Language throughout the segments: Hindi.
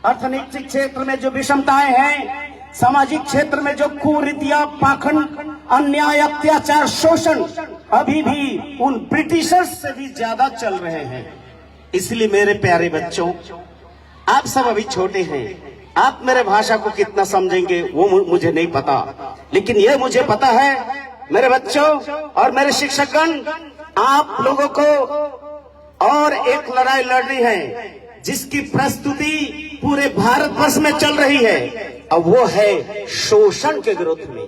अर्थनीतिक क्षेत्र में जो विषमताएं हैं, सामाजिक क्षेत्र में जो कुरीतियां, पाखंड, अन्याय, अत्याचार, शोषण अभी भी उन ब्रिटिशर्स से भी ज्यादा चल रहे हैं। इसलिए मेरे प्यारे बच्चों, आप सब अभी छोटे हैं, आप मेरे भाषा को कितना समझेंगे वो मुझे नहीं पता, लेकिन ये मुझे पता है मेरे बच्चों और मेरे शिक्षकगण, आप लोगों को और एक लड़ाई लड़नी है जिसकी प्रस्तुति पूरे भारतवर्ष में चल रही है, और वो है शोषण के विरुद्ध में,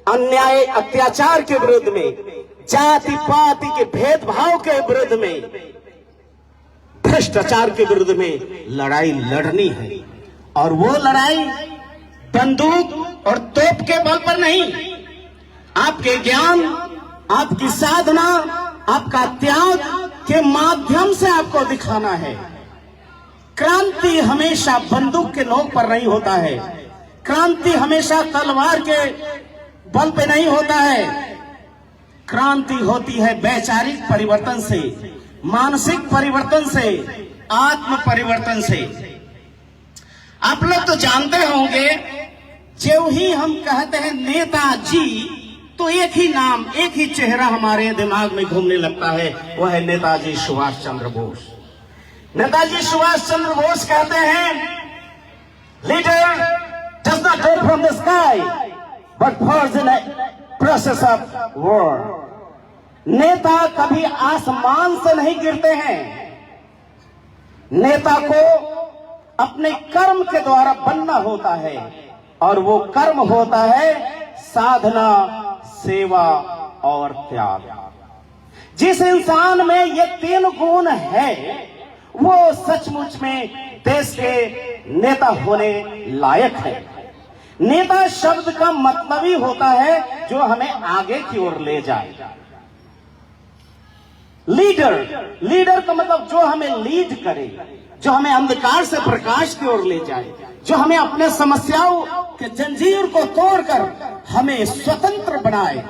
अन्याय अत्याचार के विरुद्ध में, जाति पाति के भेदभाव के विरुद्ध में, भ्रष्टाचार के विरुद्ध में लड़ाई लड़नी है। और वो लड़ाई बंदूक और तोप के बल पर नहीं, आपके ज्ञान, आपकी साधना, आपका त्याग के माध्यम से आपको दिखाना है। क्रांति हमेशा बंदूक के नोक पर नहीं होता है, क्रांति हमेशा तलवार के बल पे नहीं होता है। क्रांति होती है वैचारिक परिवर्तन से, मानसिक परिवर्तन से, आत्म परिवर्तन से। आप लोग तो जानते होंगे, जो ही हम कहते हैं नेताजी, तो एक ही नाम, एक ही चेहरा हमारे दिमाग में घूमने लगता है, वह है नेताजी सुभाष चंद्र बोस। नेताजी सुभाष चंद्र बोस कहते हैं, leader does not fall from the sky but falls in a process of war। नेता कभी आसमान से नहीं गिरते हैं, नेता को अपने कर्म के द्वारा बनना होता है, और वो कर्म होता है साधना, सेवा और त्याग। जिस इंसान में ये तीन गुण है, वो सचमुच में देश के नेता होने लायक है। नेता शब्द का मतलब ही होता है जो हमें आगे की ओर ले जाए। लीडर का मतलब जो हमें लीड करे, जो हमें अंधकार से प्रकाश की ओर ले जाए, जो हमें अपने समस्याओं के जंजीर को तोड़कर हमें स्वतंत्र बनाए।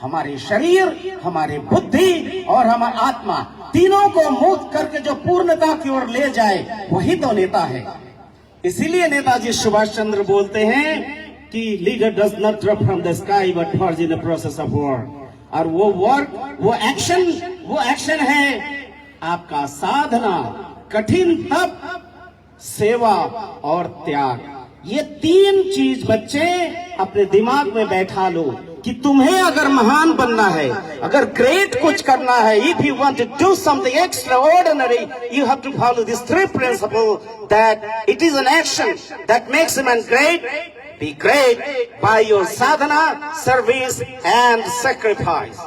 हमारे शरीर, हमारे बुद्धि और हमारी आत्मा, तीनों को मुक्त करके जो पूर्णता की ओर ले जाए, वही तो नेता है। इसीलिए नेताजी सुभाष चंद्र बोलते हैं कि leader does not drop from the sky but falls in the process of work. और वो वर्क, वो एक्शन है आपका साधना, कठिन तप, सेवा और त्याग। ये तीन चीज बच्चे अपने दिमाग में बैठा लो कि तुम्हें अगर महान बनना है, अगर ग्रेट कुछ करना है, if you want to do something extraordinary, you have to follow this three principle, that it is an action that makes a man great, be great by your साधना, service and sacrifice.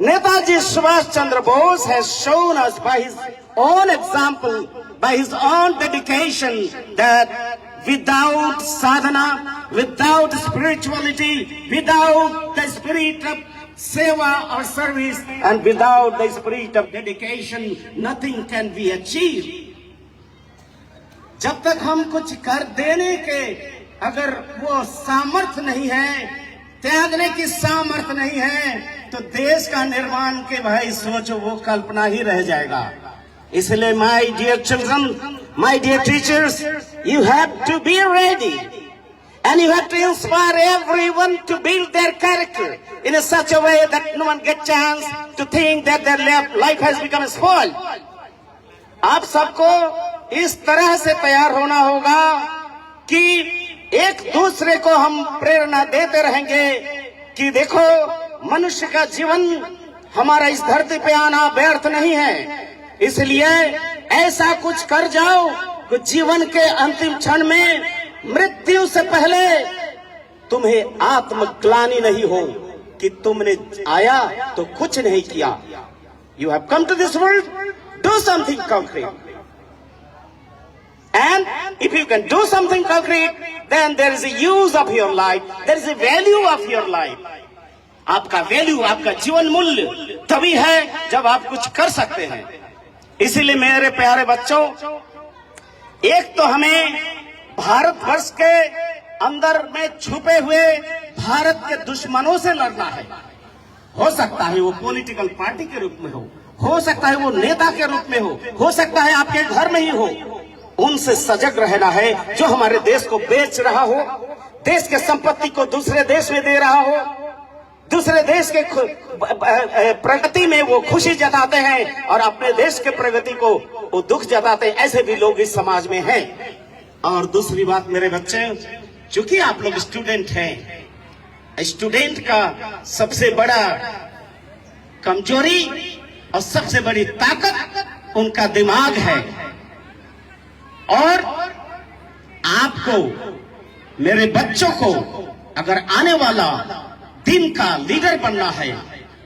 Netaji Subhash Chandra Bose has shown us by his own example, by his own dedication, that without sadhana, without spirituality, without the spirit of seva or service, and without the spirit of dedication, nothing can be achieved. जब तक हम कुछ कर देने के अगर वो सामर्थ्य नहीं है, त्यागने की सामर्थ्य नहीं है, तो देश का निर्माण के भाई सोचो वो कल्पना ही रह जाएगा। इसलिए my dear children, my dear teachers, you have to be ready and you have to inspire everyone to build their character in a such a way that no one gets chance to think that their life has become spoiled। आप सबको इस तरह से तैयार होना होगा कि एक दूसरे को हम प्रेरणा देते रहेंगे कि देखो, मनुष्य का जीवन, हमारा इस धरती पे आना व्यर्थ नहीं है। इसलिए ऐसा कुछ कर जाओ कि जीवन के अंतिम क्षण में, मृत्यु से पहले तुम्हें आत्मग्लानि नहीं हो कि तुमने आया तो कुछ नहीं किया। You have come to this world, do something concrete, and if you can do something concrete, then there is a use of your life, there is a value of your life। आपका वैल्यू, आपका जीवन मूल्य तभी है जब आप कुछ कर सकते हैं। इसीलिए मेरे प्यारे बच्चों, एक तो हमें भारतवर्ष के अंदर में छुपे हुए भारत के दुश्मनों से लड़ना है। हो सकता है वो पॉलिटिकल पार्टी के रूप में हो सकता है वो नेता के रूप में हो सकता है आपके घर में ही हो। उनसे सजग रहना है। जो हमारे देश को बेच रहा हो, देश के संपत्ति को दूसरे देश में दे रहा हो, दूसरे देश के प्रगति में वो खुशी जताते हैं और अपने देश के प्रगति को वो दुख जताते हैं, ऐसे भी लोग इस समाज में हैं। और दूसरी बात मेरे बच्चे, चूंकि आप लोग स्टूडेंट हैं, स्टूडेंट का सबसे बड़ा कमजोरी और सबसे बड़ी ताकत उनका दिमाग है। और आपको, मेरे बच्चों को, अगर आने वाला दिन का लीडर बनना है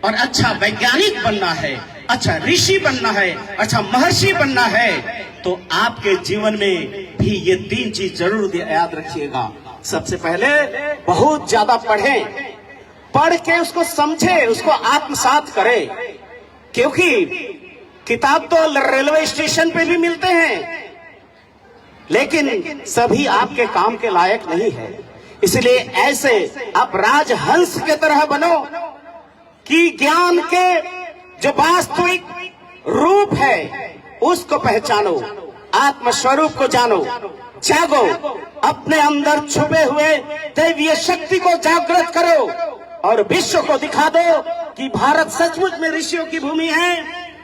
और अच्छा वैज्ञानिक बनना है, अच्छा ऋषि बनना है, अच्छा महर्षि बनना है, तो आपके जीवन में भी ये 3 चीज जरूर याद रखिएगा। सबसे पहले बहुत ज्यादा पढ़ें, पढ़ के उसको समझे, उसको आत्मसात करें, क्योंकि किताब तो रेलवे स्टेशन पे भी मिलते हैं, लेकिन सभी आपके काम के लायक नहीं है। इसलिए ऐसे आप राजहंस के तरह बनो कि ज्ञान के जो वास्तविक रूप है उसको पहचानो, आत्मस्वरूप को जानो, जागो, अपने अंदर छुपे हुए दैवीय शक्ति को जागृत करो और विश्व को दिखा दो कि भारत सचमुच में ऋषियों की भूमि है,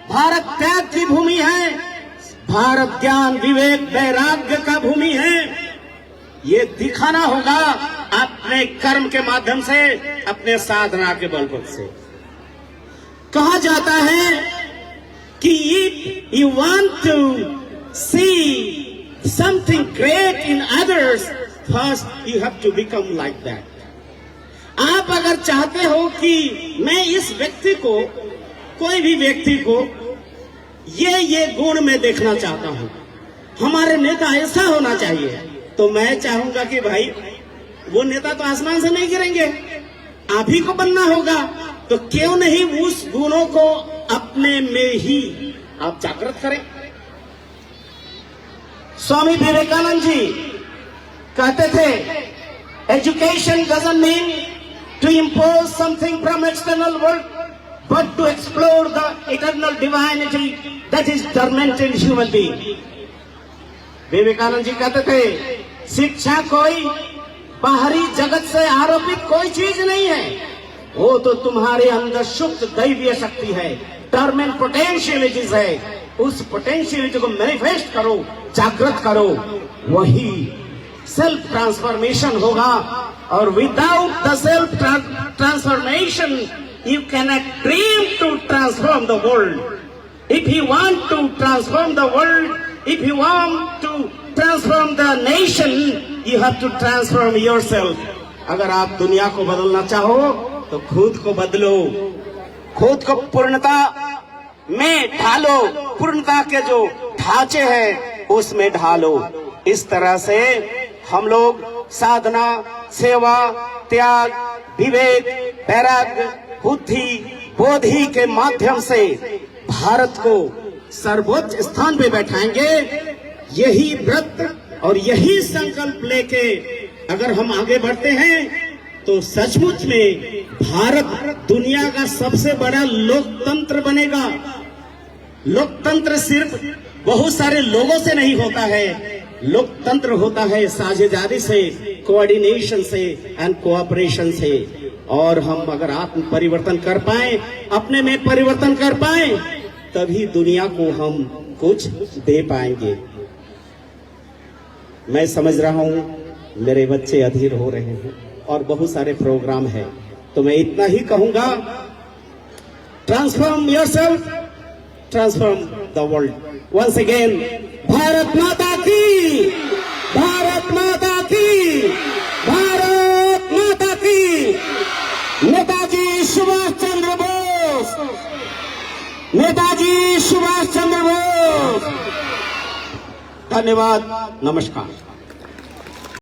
भारत त्याग की भूमि है, भारत ज्ञान विवेक वैराग्य का भूमि है। ये दिखाना होगा अपने कर्म के माध्यम से, अपने साधना के बल पर से। कहा जाता है कि if you want to see something great in others, first you have to become like that. आप अगर चाहते हो कि मैं इस व्यक्ति को, कोई भी व्यक्ति को ये गुण मैं देखना चाहता हूं, हमारे नेता ऐसा होना चाहिए, तो मैं चाहूंगा कि भाई वो नेता तो आसमान से नहीं गिरेंगे, आप ही को बनना होगा। तो क्यों नहीं उस गुणों को अपने में ही आप जागृत करें। स्वामी विवेकानंद जी कहते थे, education doesn't mean to impose something from external world, but to explore the eternal divinity that is dormant in human being. Vivekananda ji कहते थे, शिक्षा कोई बाहरी जगत से आरोपित कोई चीज नहीं है, वो तो तुम्हारे अंदर सुप्त दैवीय शक्ति है, डॉर्मेंट पोटेंशियलिटीज है। उस पोटेंशियलिटी को मैनिफेस्ट करो, जागृत करो, वही सेल्फ ट्रांसफॉर्मेशन होगा। और without the self transformation you cannot dream to transform the world. If you want to transform the world, if you want to transform the nation, you have to transform yourself. अगर आप दुनिया को बदलना चाहो तो खुद को बदलो, खुद को पूर्णता में ढालो, पूर्णता के जो ढांचे हैं उसमें ढालो। इस तरह से हम लोग साधना, सेवा, त्याग, विवेक, वैराग्य, बुद्धि, बोधि के माध्यम से भारत को सर्वोच्च स्थान पे बैठाएंगे। यही व्रत और यही संकल्प लेके अगर हम आगे बढ़ते हैं तो सचमुच में भारत दुनिया का सबसे बड़ा लोकतंत्र बनेगा। लोकतंत्र सिर्फ बहुत सारे लोगों से नहीं होता है, लोकतंत्र होता है साझेदारी से, कोऑर्डिनेशन से एंड कोऑपरेशन से। और हम अगर आत्म परिवर्तन कर पाए, अपने में परिवर्तन कर पाए, तभी दुनिया को हम कुछ दे पाएंगे। मैं समझ रहा हूं मेरे बच्चे अधीर हो रहे हैं और बहुत सारे प्रोग्राम हैं, तो मैं इतना ही कहूंगा, transform yourself, transform the world. Once again, Bharat माता की, भारत माता की, भारत माता की। नेताजी सुभाष चंद्र बोस, नेताजी सुभाष चंद्र बोस। धन्यवाद, नमस्कार।